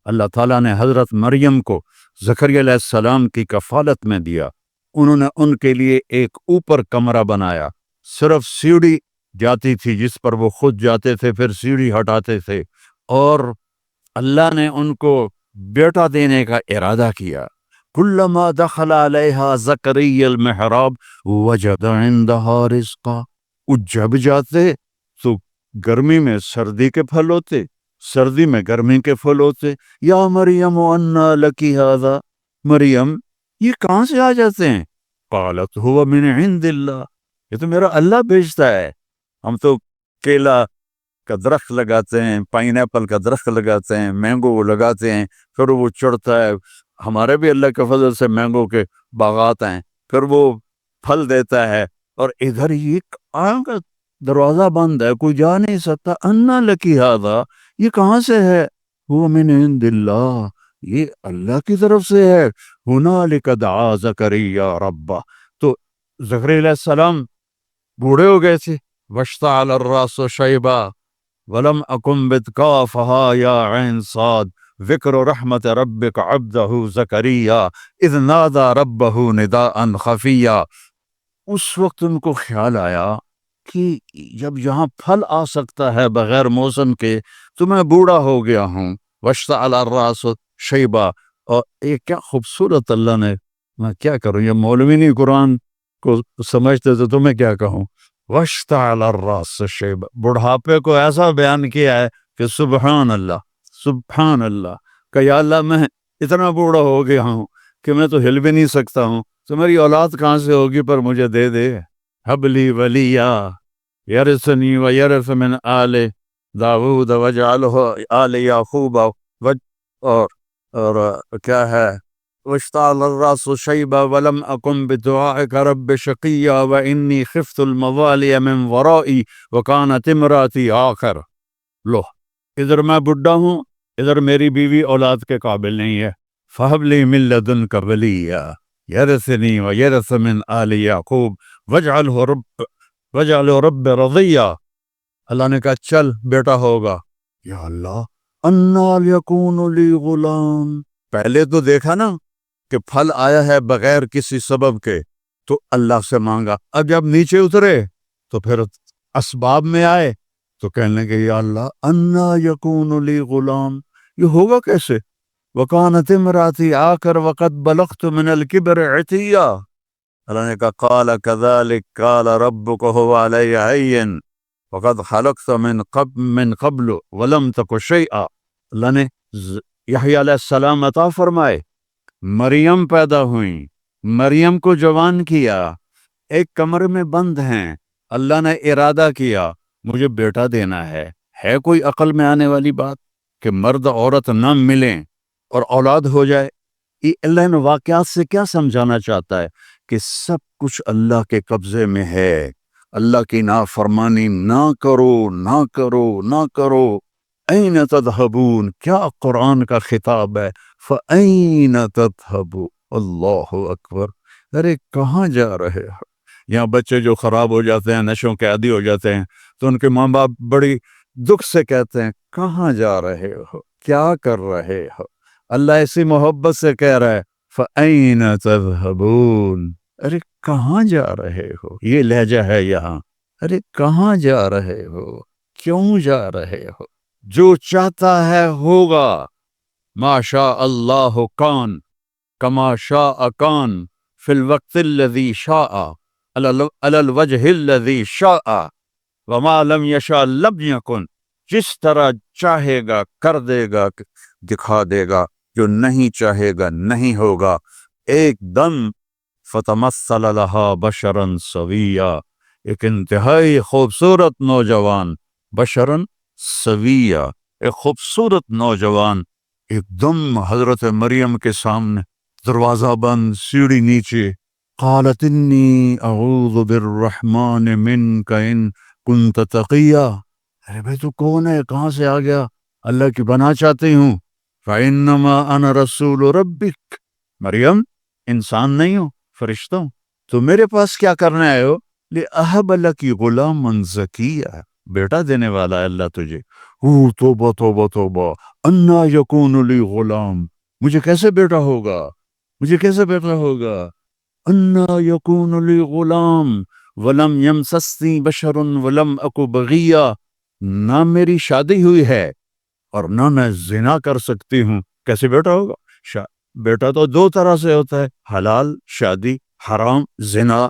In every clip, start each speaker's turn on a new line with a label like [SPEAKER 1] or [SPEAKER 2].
[SPEAKER 1] اللہ تعالیٰ نے حضرت مریم کو زکریا علیہ السلام کی کفالت میں دیا. انہوں نے ان کے لیے ایک اوپر کمرہ بنایا، صرف سیڑھی جاتی تھی جس پر وہ خود جاتے تھے، پھر سیڑھی ہٹاتے تھے، اور اللہ نے ان کو بیٹا دینے کا ارادہ کیا. کلما دخل علیہا زکریا المحراب وجد عندها رزقا. وہ جب جاتے تو گرمی میں سردی کے پھل ہوتے، سردی میں گرمی کے پھل ہوتے. یا مریم انا لکی ھذا، مریم یہ کہاں سے آ جاتے ہیں؟ قالت هو من عند اللہ، یہ تو میرا اللہ بھیجتا ہے. ہم تو کیلا کا درخت لگاتے ہیں، پائن ایپل کا درخت لگاتے ہیں، مینگو لگاتے ہیں، پھر وہ چڑھتا ہے. ہمارے بھی اللہ کے فضل سے مینگو کے باغات ہیں، پھر وہ پھل دیتا ہے. اور ادھر یہ کا دروازہ بند ہے، کوئی جا نہیں سکتا. انا لکی ھذا، یہ کہاں سے ہے؟ وہ من عند اللہ، یہ اللہ کی طرف سے ہے. ہنالک دعا زکریا ربہ. تو زکریا علیہ السلام بوڑھے ہو گئے تھے. واشتعل الراس شیبا ولم اکن بتکافہا یا عین صاد ذکر رحمت ربک عبدہ زکریا اذ نادى ربہ نداء خفیا. اس وقت ان کو خیال آیا کہ جب یہاں پھل آ سکتا ہے بغیر موسم کے تو میں بوڑھا ہو گیا ہوں. واشتعل الراس شیبا. اور یہ کیا خوبصورت اللہ نے، میں کیا کروں، یہ مولوی نہیں قرآن کو سمجھتے تو تمہیں کیا کہوں. واشتعل الراس شیبا، بڑھاپے کو ایسا بیان کیا ہے کہ سبحان اللہ، سبحان اللہ، کہ یا اللہ میں اتنا بوڑھا ہو گیا ہوں کہ میں تو ہل بھی نہیں سکتا ہوں، تو میری اولاد کہاں سے ہوگی، پر مجھے دے دے. حب لی ولیا یرثنی ویرث من آل داود واجعلہ آل یعقوب. اور کیا ہے، واشتعل الراس شیبا ولم اکن بدعائک رب شقیا وانی خفت الموالی من ورائی وکانت امراتی آخر. لو ادھر میں بڈھا ہوں، ادھر میری بیوی اولاد کے قابل نہیں ہے. فہب لی من لدنک ولییا یرثنی ویرث من آل یعقوب واجعلہ رب رضیا. اللہ نے کہا چل بیٹا ہوگا. یا اللہ، انا یکون لی غلام. پہلے تو دیکھا نا کہ پھل آیا ہے بغیر کسی سبب کے، تو اللہ سے مانگا. اب جب نیچے اترے تو پھر اسباب میں آئے تو کہنے لگے یا اللہ انا یکون لی غلام، یہ ہوگا کیسے؟ وکانت امراتی آکر وقد بلغت من الکبر عتیا. اللہ نے کہا قال کذلک قال ربک هو علی ہین وقد خلقت من قبل ولم تک شیئا. اللہ نے یحییٰ علیہ السلام عطا فرمائے، مریم پیدا ہوئیں، مریم کو جوان کیا، ایک کمرے میں بند ہیں. اللہ نے ارادہ کیا مجھے بیٹا دینا ہے. کوئی عقل میں آنے والی بات کہ مرد عورت نہ ملیں اور اولاد ہو جائے؟ یہ اللہ نے واقعات سے کیا سمجھانا چاہتا ہے کہ سب کچھ اللہ کے قبضے میں ہے. اللہ کی نافرمانی نہ کرو، نہ کرو، نہ کرو. این تذہبون، کیا قرآن کا خطاب ہے. فَأَيْنَ تَذْهَبُ. اللہ اکبر. ارے کہاں جا رہے ہو؟ یہاں بچے جو خراب ہو جاتے ہیں، نشوں کے عادی ہو جاتے ہیں، تو ان کے ماں باپ بڑی دکھ سے کہتے ہیں کہاں جا رہے ہو، کیا کر رہے ہو. اللہ ایسی محبت سے کہہ رہا ہے فَأَيْنَ تَذْهَبُونَ. ارے کہاں جا رہے ہو؟ یہ لہجہ ہے یہاں. ارے کہاں جا رہے ہو، کیوں جا رہے ہو؟ جو چاہتا ہے ہوگا. ما شاء اللہ کان کما شاء کان فی الوقت الذی شاء علی الوجہ الذی شاء وما لم یشاء لم یکن. جس طرح چاہے گا کر دے گا، دکھا دے گا، جو نہیں چاہے گا نہیں ہوگا. ایک دم فتمثل لها بشرا سویا. ایک انتہائی خوبصورت نوجوان، بشرا سویا، ایک خوبصورت نوجوان ایک دم حضرت مریم کے سامنے، دروازہ بند، سیڑھی نیچے. قالت انی اعوذ بالرحمن منک ان کنت تقیا. ارے بھائی تو کون ہے، کہاں سے آ گیا؟ اللہ کی پناہ چاہتی ہوں. فَإِنَّمَا أَنَا رَسُولُ رَبِّكَ. مریم انسان نہیں ہوں، فرشتہ ہوں. تو میرے پاس کیا کرنے آئے ہو؟ لِأَهَبَ لَكِ غُلَامًا زَكِيًّا. بیٹا دینے والا ہے اللہ تجھے. توبہ توبہ توبہ، انا یکون لی غلام، مجھے کیسے بیٹا ہوگا، مجھے کیسے بیٹا ہوگا، انا یکون لی غلام ولم یمسسنی بشر ولم اکو بغیا، نہ میری شادی ہوئی ہے اور نہ میں زنا کر سکتی ہوں، کیسے بیٹا ہوگا؟ بیٹا تو دو طرح سے ہوتا ہے، حلال شادی، حرام زنا،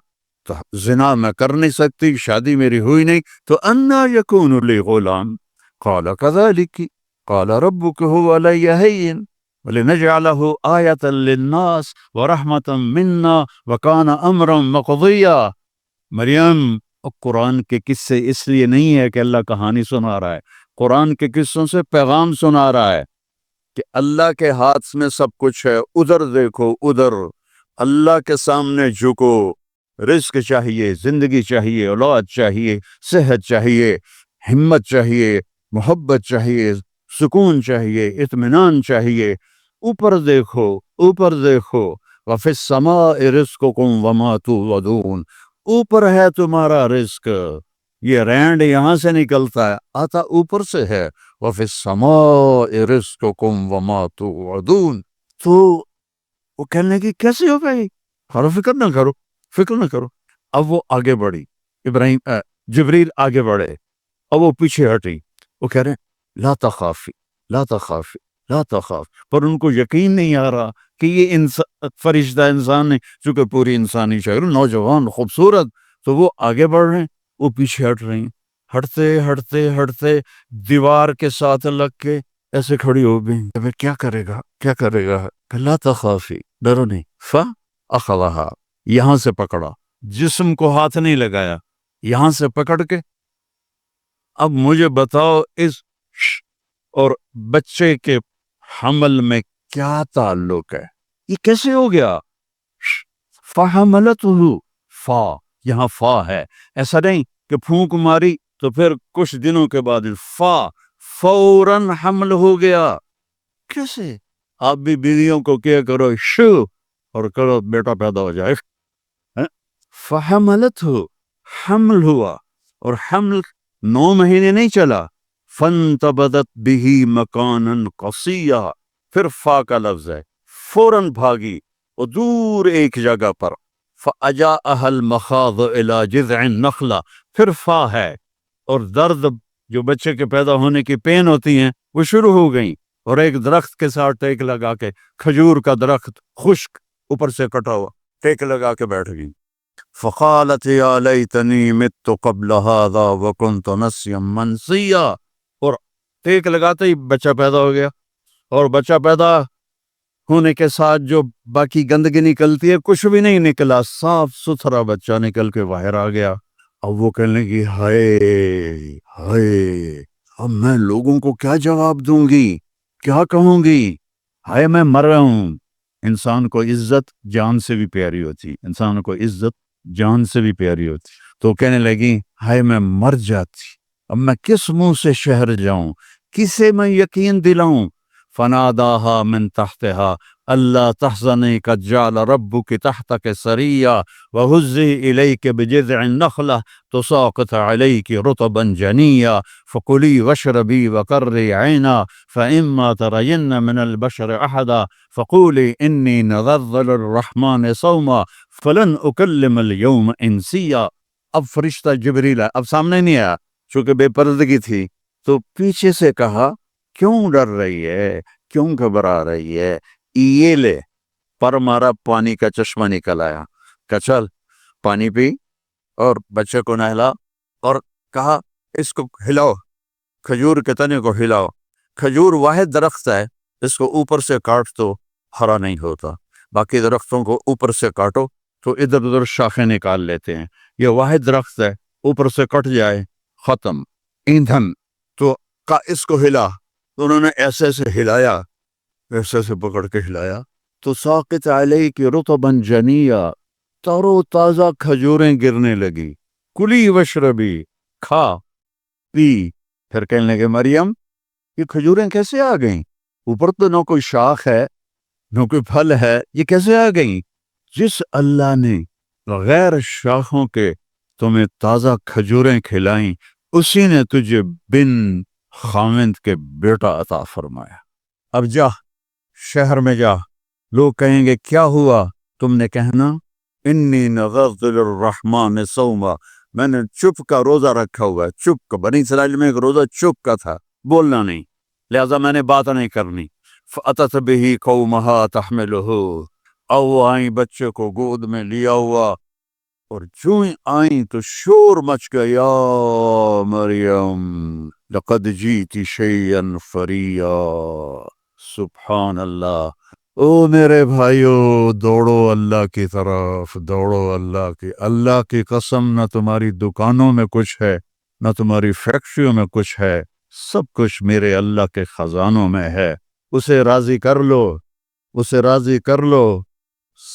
[SPEAKER 1] تو زنا میں کر نہیں سکتی، شادی میری ہوئی نہیں، تو انا یکون لی غلام، قال كذلك قال ربك هو علي هين ولنجعله آية للناس ورحمة منا وكان أمرا مقضيا۔ مریم، قرآن کے قصے اس لیے نہیں ہے کہ اللہ کہانی سنا رہا ہے، قرآن کے قصوں سے پیغام سنا رہا ہے کہ اللہ کے ہاتھ میں سب کچھ ہے، ادھر دیکھو ادھر، اللہ کے سامنے جھکو، رزق چاہیے، زندگی چاہیے، اولاد چاہیے، صحت چاہیے، ہمت چاہیے، محبت چاہیے، سکون چاہیے، اطمینان چاہیے، اوپر دیکھو، اوپر دیکھو، وَفِي السَّمَاءِ رِزْقُكُمْ وَمَا تُوعَدُونَ، اوپر ہے تمہارا رزق، یہ رینڈ یہاں سے نکلتا ہے، آتا اوپر سے ہے، وَفِي السَّمَاءِ رِزْقُكُمْ وَمَا تُوعَدُونَ۔ تو وہ کہنے کی کیسے ہو گئی، فکر نہ کرو، فکر نہ کرو۔ اب وہ آگے بڑھی، جبریل آگے بڑھے، اب وہ پیچھے ہٹی، وہ کہہ رہے ہیں لا تخافی، لا تخافی، لا تخاف، پر ان کو یقین نہیں آ رہا کہ یہ فرشتہ انسان ہے، چونکہ پوری انسانی شکل، نوجوان خوبصورت، تو وہ آگے بڑھ رہے ہیں، وہ پیچھے ہٹ رہی ہیں، ہٹتے ہٹتے ہٹتے دیوار کے ساتھ لگ کے ایسے کھڑی ہو گئی، کیا کرے گا، کیا کرے گا، کہ لا تخافی، ڈرو نہیں، فاخذھا، یہاں سے پکڑا، جسم کو ہاتھ نہیں لگایا، یہاں سے پکڑ کے اب مجھے بتاؤ اس اور بچے کے حمل میں کیا تعلق ہے، یہ کیسے ہو گیا؟ فحملتہ، فا، یہاں فا ہے، ایسا نہیں کہ پھونک ماری تو پھر کچھ دنوں کے بعد فا، فوراً حمل ہو گیا، کیسے؟ آپ بھی بیویوں کو کیا کرو شو اور کرو بیٹا پیدا ہو جائے، فحملتہ، حمل ہوا، اور حمل 9 مہینے نہیں چلا، فانتبذت به مکانا قصیا، پھر فا کا لفظ ہے، فوراً بھاگی اور دور ایک جگہ پر، فاجاءها المخاض الى جذع النخلہ، پھر فا ہے، اور درد جو بچے کے پیدا ہونے کی پین ہوتی ہیں وہ شروع ہو گئیں، اور ایک درخت کے ساتھ ٹیک لگا کے، کھجور کا درخت خشک اوپر سے کٹا ہوا، ٹیک لگا کے بیٹھ گئی، فقالت یا لیتنی مت قبل هذا وکنت نسیا منسیا، اور ٹیک لگاتے ہی بچہ پیدا ہو گیا، اور بچہ پیدا ہونے کے ساتھ جو باقی گندگی نکلتی ہے کچھ بھی نہیں نکلا، صاف ستھرا بچہ نکل کے باہر آ گیا۔ اب وہ کہنے لگی ہائے ہائے، اب میں لوگوں کو کیا جواب دوں گی، کیا کہوں گی، ہائے میں مر رہا ہوں۔ انسان کو عزت جان سے بھی پیاری ہوتی، انسان کو عزت جان سے بھی پیاری ہوتی، تو کہنے لگی ہائے میں مر جاتی، اب میں کس منہ سے شہر جاؤں، کسے میں یقین دلاؤں؟ فناداها من تحتها اللہ تحزنی قد جعل ربک تحتک سریا وہزی الیک بجذع النخلہ تساقط علیک رطبا جنیا فکلی واشربی وقری عینا فإما ترین من البشر احدا فقولی انی نذرت للرحمن صوما فلن اکلم اليوم انسیا۔ اب فرشتہ جبریل ہے، اب سامنے نہیں آیا چونکہ بے پردگی تھی، تو پیچھے سے کہا کیوں ڈر رہی ہے، کیوں گھبرا رہی ہے، یہ لے، پر مارا، پانی کا چشمہ نکل آیا، کہ چل پانی پی اور بچے کو نہلا، اور کہا اس کو ہلاؤ، کھجور کے تنے کو ہلاؤ، کھجور واحد درخت ہے، اس کو اوپر سے کاٹ تو ہرا نہیں ہوتا، باقی درختوں کو اوپر سے کاٹو تو ادھر ادھر شاخیں نکال لیتے ہیں، یہ واحد درخت ہے، اوپر سے کٹ جائے ختم، ایندھن، تو اس کو ہلا، تو انہوں نے ایسے ایسے ہلایا، ایسے ایسے پکڑ کے ہلایا، تو ساقط علیک رطبا جنیا، تر و تازہ کھجوریں گرنے لگی، کلی وشربی، کھا پی، پھر کہنے لگے مریم یہ کھجوریں کیسے آ گئیں، اوپر تو نہ کوئی شاخ ہے نہ کوئی پھل ہے، یہ کیسے آ گئیں؟ جس اللہ نے غیر شاخوں کے تمہیں تازہ کھجوریں کھلائیں، اسی نے تجھے بن خامند کے بیٹا عطا فرمایا۔ اب جا شہر میں جا، لوگ کہیں گے کیا ہوا؟ تم نے کہنا انی نذرت للرحمن صوما، میں نے چپ کا روزہ رکھا ہوا ہے، چپ کا۔ بنی اسرائیل میں ایک روزہ چپ کا تھا، بولنا نہیں، لہذا میں نے بات نہیں کرنی۔ فأتت به قومها تحملہ، او وہ آئیں بچے کو گود میں لیا ہوا، اور جو ہی آئیں تو شور مچ گیا، یا مریم لقد جیت شیئا فریا۔ سبحان اللہ۔ او میرے بھائیو، دوڑو اللہ کی طرف، دوڑو اللہ کی قسم، نہ تمہاری دکانوں میں کچھ ہے، نہ تمہاری فیکٹریوں میں کچھ ہے، سب کچھ میرے اللہ کے خزانوں میں ہے۔ اسے راضی کر لو، اسے راضی کر لو،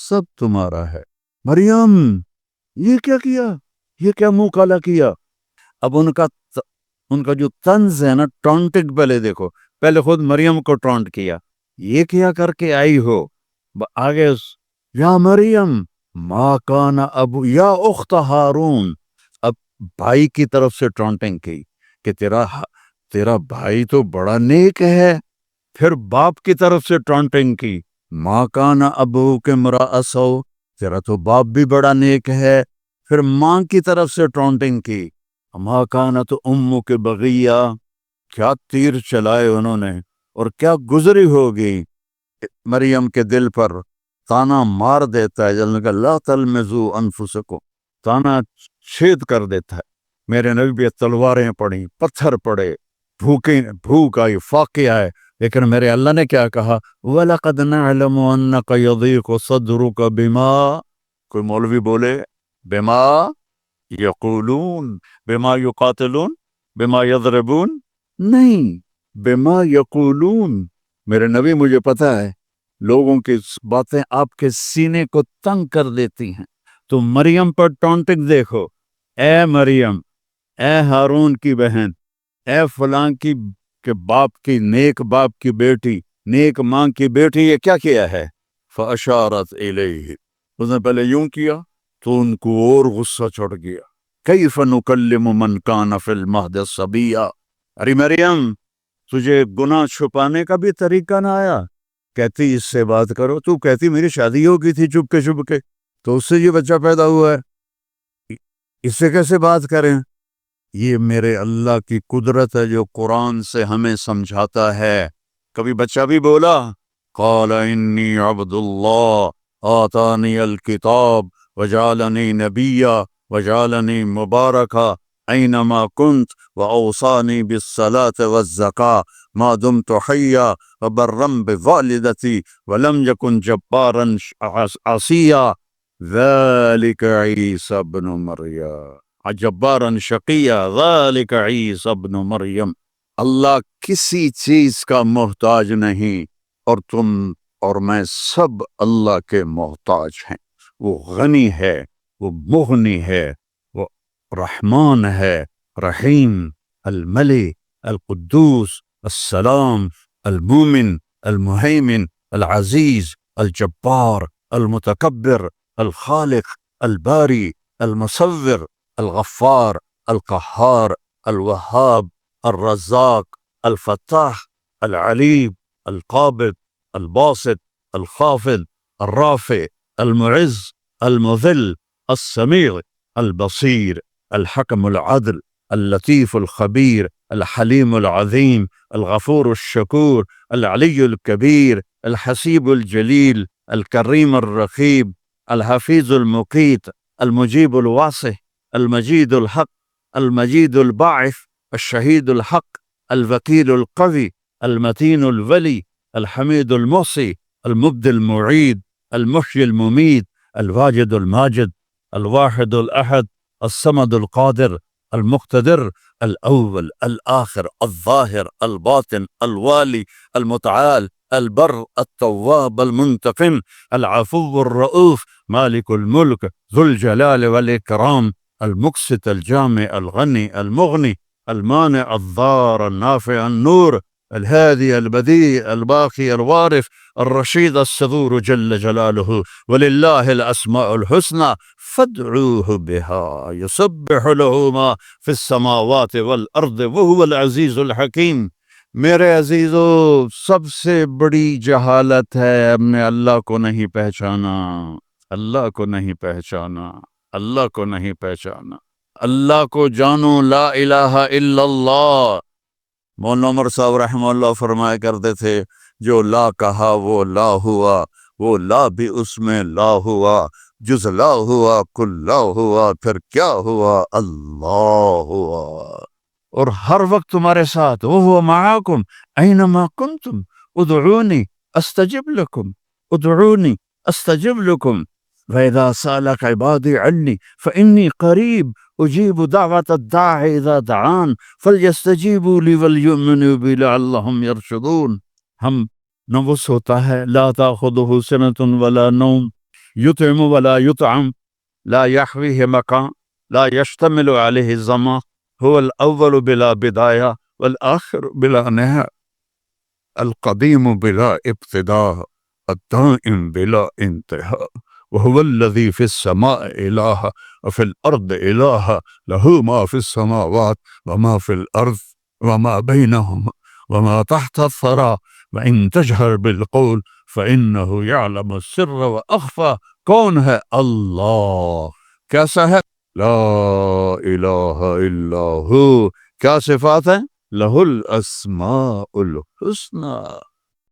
[SPEAKER 1] سب تمہارا ہے۔ مریم یہ کیا کیا؟ یہ کیا منہ کالا کیا؟ اب ان کا جو طنز ہے نا، ٹونٹنگ، پہلے دیکھو، پہلے خود مریم کو ٹونٹ کیا، یہ کیا کر کے آئی ہو؟ آگے یا مریم ما کان ابو، یا اخت ہارون، اب بھائی کی طرف سے ٹونٹنگ کی کہ تیرا بھائی تو بڑا نیک ہے۔ پھر باپ کی طرف سے ٹونٹنگ کی، ما کان ابوک امرأ سوء، تیرا تو باپ بھی بڑا نیک ہے۔ پھر ماں کی طرف سے ٹونٹنگ کی، ما کانت امک بغیہ، کیا تیر چلائے انہوں نے، اور کیا گزری ہوگی مریم کے دل پر، تانا مار دیتا ہے، جلنے کا لا تلمزو انفسکم، تانا چھید کر دیتا ہے۔ میرے نبی بھی تلواریں پڑیں، پتھر پڑے، بھوک آئی، فاقے آئے، لیکن میرے اللہ نے کیا کہا؟ وَلَقَدْ نَعْلَمُ أَنَّكَ يَضِيقُ صَدْرُكَ بِمَا، کوئی مولوی بولے بِمَا یقولون، بِمَا یقاتلون، بِمَا یضربون، نہیں، بِمَا یقولون۔ میرے نبی، مجھے پتہ ہے لوگوں کی باتیں آپ کے سینے کو تنگ کر دیتی ہیں، تو مریم پر ٹونٹنگ دیکھو، اے مریم، اے ہارون کی بہن، اے فلاں کی کہ باپ کی، نیک باپ کی بیٹی، نیک ماں کی بیٹی، یہ کیا کیا ہے؟ فَأَشَارَتْ إِلَيْهِ، اس نے پہلے یوں کیا تو ان کو اور غصہ چڑھ گیا۔ كَيْفَ نُكَلِّمُ مَنْ كَانَ فِي الْمَهْدِ صَبِيًّا، ارے مریم، تجھے گناہ چھپانے کا بھی طریقہ نہ آیا؟ کہتی اس سے بات کرو، تو کہتی میری شادی ہو گئی تھی چپ کے، تو اس سے یہ بچہ پیدا ہوا ہے، اس سے کیسے بات کریں؟ یہ میرے اللہ کی قدرت ہے جو قرآن سے ہمیں سمجھاتا ہے۔ کبھی بچہ بھی بولا قال انی عبد اللہ آتانی الکتاب وجعلنی نبیا وجعلنی مبارکا اینما کنت واوصانی بالصلاة والزکاة ما دمت حیا وبرا بوالدتی ولم یکن جبارا عصیا ذلك عیسی ابن مریم جبارا شقیہ ذالک عیسی ابن مریم۔ اللہ کسی چیز کا محتاج نہیں، اور تم اور میں سب اللہ کے محتاج ہیں۔ وہ غنی ہے، وہ مغنی ہے، وہ رحمان ہے، رحیم، الملک، القدوس، السلام، المومن، المہیمن، العزیز، الجبار، المتکبر، الخالق، الباری، المصور، الغفار، القہار، الوہاب، الرزاق، الفتاح، العلیم، القابض، الباسط، الخافض، الرافع، المعز، المذل، السمیع، البصیر، الحکم العدل، اللطیف الخبیر، الحلیم العظیم، الغفور الشکور، العلی الکبیر، الحسیب الجلیل، الکریم الرقیب، الحفیظ المقیت، المجیب الواسع، المجید الحق، المجید الباعث، الشہید الحق، الوکیل القوی، المتین الولی، الحمید المحصی، المبدی المعید، المحیی الممید، الواجد الماجد، الواحد الأحد، الصمد القادر، المقتدر، الأول الآخر الظاهر الباطن الوالي المتعال البر التواب المنتقم العفو الرؤوف مالك الملك ذو الجلال والإكرام المقسط الجامع الغني المغني المانع الضار النافع النور الهادي البديع الباقي الوارث الرشيد الصبور جل جلاله ولله الأسماء الحسنى فادعوه بها يسبح له ما في السماوات والأرض وهو العزيز الحكيم. میرے عزیزو، سب سے بڑی جہالت ہے ہم نے اللہ کو نہیں پہچانا، اللہ کو نہیں پہچانا، اللہ کو نہیں پہچانا۔ اللہ کو جانو، لا الہ الا اللہ۔ مولانا عمر صاحب رحمہ اللہ فرمایا کرتے تھے، جو لا کہا وہ لا ہوا، وہ لا بھی اس میں لا ہوا، جز لا ہوا کل لا ہوا، پھر کیا ہوا؟ اللہ ہوا۔ اور ہر وقت تمہارے ساتھ، وہو معاکم اینما کنتم ادعونی استجب لکم، ادعونی استجب لکم وَإِذَا سَأَلَكَ عِبَادِي عَنِّي فَإِنِّي قَرِيبٌ أُجِيبُ دَعْوَةَ الدَّاعِ إِذَا دَعَانِ فَلْيَسْتَجِيبُوا لِي وَلْيُؤْمِنُوا بِي لَعَلَّهُمْ يَرْشُدُونَ۔ ہم نہ وہ سوتا ہے، لا تأخذه سنة ولا نوم، يطعم ولا يطعم، لا يحويه مكان، لا يشتمل عليه الزمان، هو الأول بلا بداية والآخر بلا نهاية، القديم بلا ابتداء، الدائم بلا انتهاء، وهو الذي في السماء إله وفي الأرض إله، له ما في السماوات وما في الأرض وما بينهما وما تحت الثرى، وإن تجهر بالقول فإنه يعلم السر وأخفى۔ کون ہے؟ اللہ۔ کیسا ہے؟ لا الہ الا ہو۔ کیا صفات ہیں؟ لہ الاسماء الحسنی۔